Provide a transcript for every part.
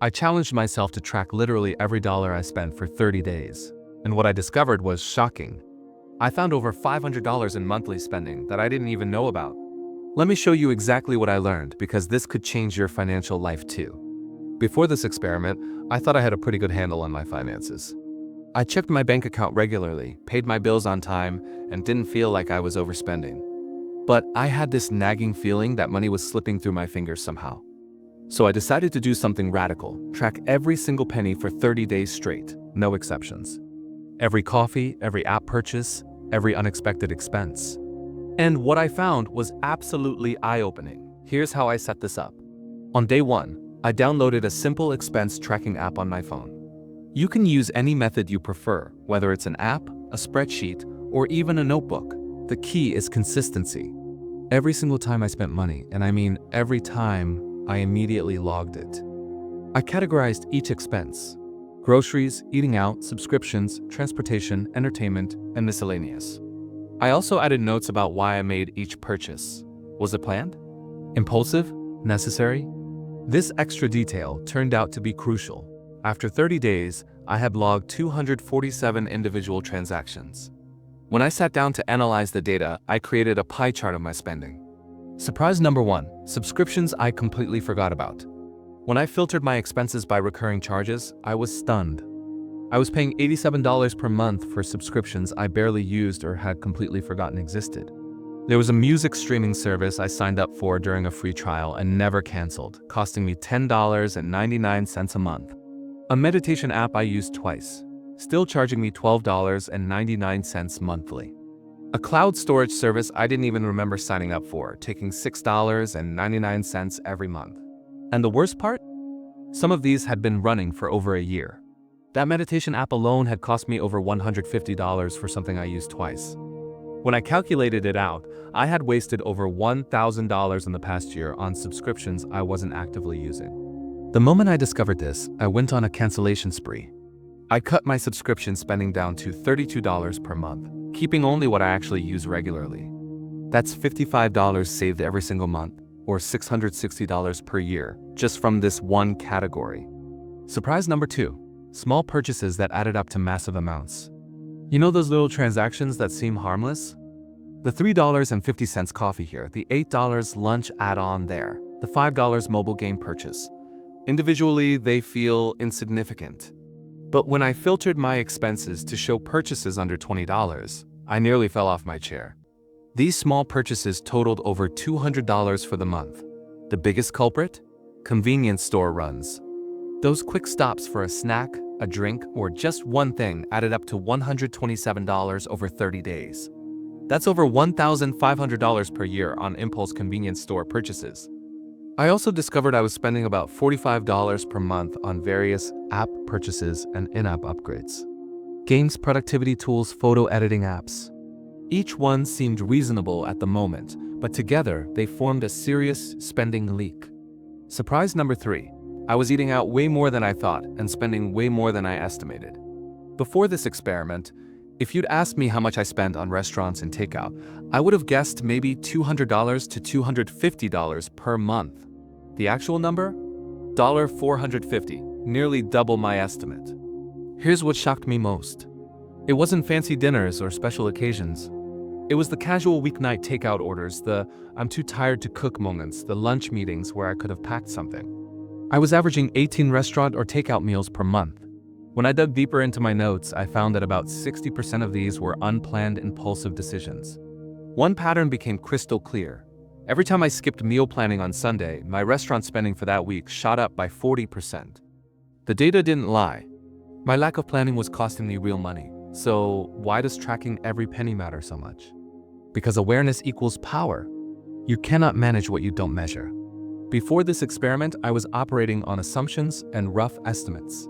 I challenged myself to track literally every dollar I spent for 30 days. And what I discovered was shocking. I found over $500 in monthly spending that I didn't even know about. Let me show you exactly what I learned, because this could change your financial life too. Before this experiment, I thought I had a pretty good handle on my finances. I checked my bank account regularly, paid my bills on time, and didn't feel like I was overspending. But I had this nagging feeling that money was slipping through my fingers somehow. So I decided to do something radical: track every single penny for 30 days straight, no exceptions. Every coffee, every app purchase, every unexpected expense. And what I found was absolutely eye-opening. Here's how I set this up. On day 1, I downloaded a simple expense tracking app on my phone. You can use any method you prefer, whether it's an app, a spreadsheet, or even a notebook. The key is consistency. Every single time I spent money, and I mean every time, I immediately logged it. I categorized each expense: groceries, eating out, subscriptions, transportation, entertainment, and miscellaneous. I also added notes about why I made each purchase. Was it planned? Impulsive? Necessary? This extra detail turned out to be crucial. After 30 days, I had logged 247 individual transactions. When I sat down to analyze the data, I created a pie chart of my spending. Surprise number 1, subscriptions I completely forgot about. When I filtered my expenses by recurring charges, I was stunned. I was paying $87 per month for subscriptions I barely used or had completely forgotten existed. There was a music streaming service I signed up for during a free trial and never canceled, costing me $10.99 a month. A meditation app I used twice, still charging me $12.99 monthly. A cloud storage service I didn't even remember signing up for, taking $6.99 every month. And the worst part? Some of these had been running for over a year. That meditation app alone had cost me over $150 for something I used twice. When I calculated it out, I had wasted over $1,000 in the past year on subscriptions I wasn't actively using. The moment I discovered this, I went on a cancellation spree. I cut my subscription spending down to $32 per month, keeping only what I actually use regularly. That's $55 saved every single month, or $660 per year, just from this one category. Surprise number 2. Small purchases that added up to massive amounts. You know those little transactions that seem harmless? The $3.50 coffee here, the $8 lunch add-on there, the $5 mobile game purchase. Individually, they feel insignificant. But when I filtered my expenses to show purchases under $20, I nearly fell off my chair. These small purchases totaled over $200 for the month. The biggest culprit? Convenience store runs. Those quick stops for a snack, a drink, or just one thing added up to $127 over 30 days. That's over $1,500 per year on impulse convenience store purchases. I also discovered I was spending about $45 per month on various app purchases and in-app upgrades. Games, productivity tools, photo editing apps. Each one seemed reasonable at the moment, but together they formed a serious spending leak. Surprise number 3. I was eating out way more than I thought and spending way more than I estimated. Before this experiment, if you'd asked me how much I spent on restaurants and takeout, I would have guessed maybe $200 to $250 per month. The actual number? $450, nearly double my estimate. Here's what shocked me most. It wasn't fancy dinners or special occasions. It was the casual weeknight takeout orders, the "I'm too tired to cook" moments, the lunch meetings where I could have packed something. I was averaging 18 restaurant or takeout meals per month. When I dug deeper into my notes, I found that about 60% of these were unplanned, impulsive decisions. One pattern became crystal clear. Every time I skipped meal planning on Sunday, my restaurant spending for that week shot up by 40%. The data didn't lie. My lack of planning was costing me real money. So why does tracking every penny matter so much? Because awareness equals power. You cannot manage what you don't measure. Before this experiment, I was operating on assumptions and rough estimates.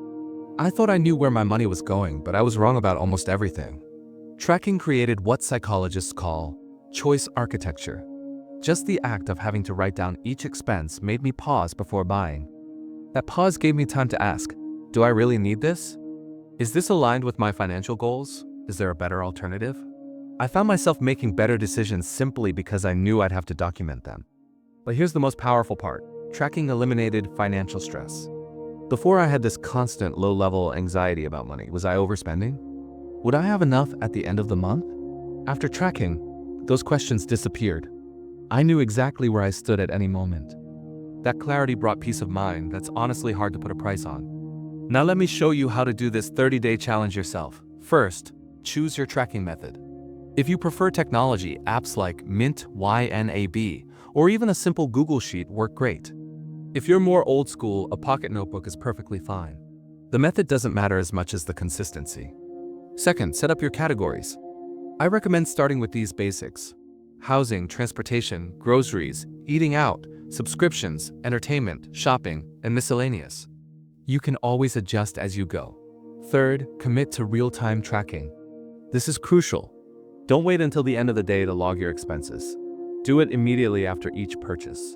I thought I knew where my money was going, but I was wrong about almost everything. Tracking created what psychologists call choice architecture. Just the act of having to write down each expense made me pause before buying. That pause gave me time to ask, do I really need this? Is this aligned with my financial goals? Is there a better alternative? I found myself making better decisions simply because I knew I'd have to document them. But here's the most powerful part. Tracking eliminated financial stress. Before, I had this constant low-level anxiety about money. Was I overspending? Would I have enough at the end of the month? After tracking, those questions disappeared. I knew exactly where I stood at any moment. That clarity brought peace of mind that's honestly hard to put a price on. Now let me show you how to do this 30-day challenge yourself. First, choose your tracking method. If you prefer technology, apps like Mint, YNAB, or even a simple Google Sheet work great. If you're more old school, a pocket notebook is perfectly fine. The method doesn't matter as much as the consistency. Second, set up your categories. I recommend starting with these basics: housing, transportation, groceries, eating out, subscriptions, entertainment, shopping, and miscellaneous. You can always adjust as you go. Third, commit to real-time tracking. This is crucial. Don't wait until the end of the day to log your expenses. Do it immediately after each purchase.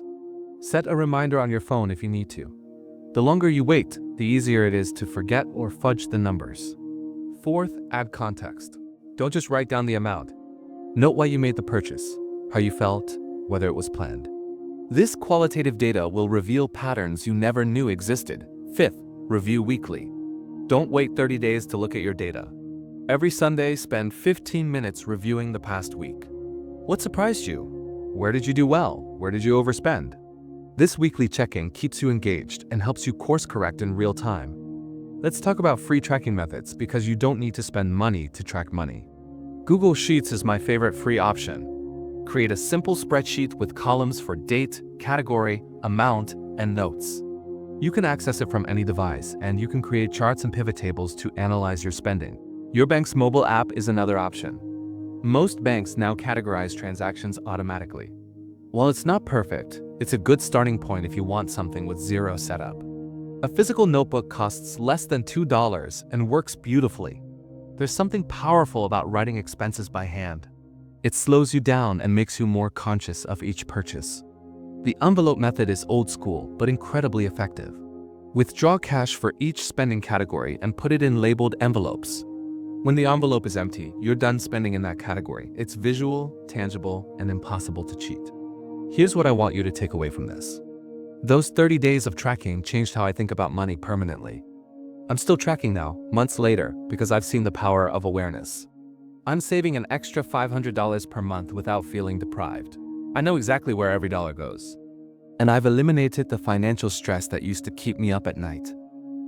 Set a reminder on your phone if you need to. The longer you wait, the easier it is to forget or fudge the numbers. Fourth, add context. Don't just write down the amount. Note why you made the purchase, how you felt, whether it was planned. This qualitative data will reveal patterns you never knew existed. Fifth, review weekly. Don't wait 30 days to look at your data. Every Sunday, spend 15 minutes reviewing the past week. What surprised you? Where did you do well? Where did you overspend? This weekly check-in keeps you engaged and helps you course correct in real time. Let's talk about free tracking methods, because you don't need to spend money to track money. Google Sheets is my favorite free option. Create a simple spreadsheet with columns for date, category, amount, and notes. You can access it from any device, and you can create charts and pivot tables to analyze your spending. Your bank's mobile app is another option. Most banks now categorize transactions automatically. While it's not perfect, it's a good starting point if you want something with zero setup. A physical notebook costs less than $2 and works beautifully. There's something powerful about writing expenses by hand. It slows you down and makes you more conscious of each purchase. The envelope method is old school, but incredibly effective. Withdraw cash for each spending category and put it in labeled envelopes. When the envelope is empty, you're done spending in that category. It's visual, tangible, and impossible to cheat. Here's what I want you to take away from this. Those 30 days of tracking changed how I think about money permanently. I'm still tracking now, months later, because I've seen the power of awareness. I'm saving an extra $500 per month without feeling deprived. I know exactly where every dollar goes. And I've eliminated the financial stress that used to keep me up at night.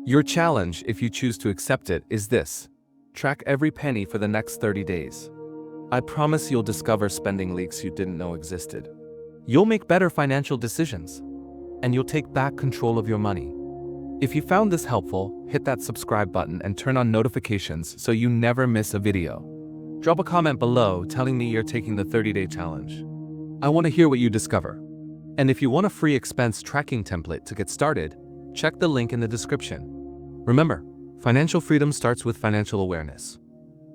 Your challenge, if you choose to accept it, is this: track every penny for the next 30 days. I promise you'll discover spending leaks you didn't know existed. You'll make better financial decisions, and you'll take back control of your money. If you found this helpful, hit that subscribe button and turn on notifications so you never miss a video. Drop a comment below telling me you're taking the 30-day challenge. I want to hear what you discover. And if you want a free expense tracking template to get started, check the link in the description. Remember, financial freedom starts with financial awareness.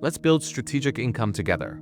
Let's build strategic income together.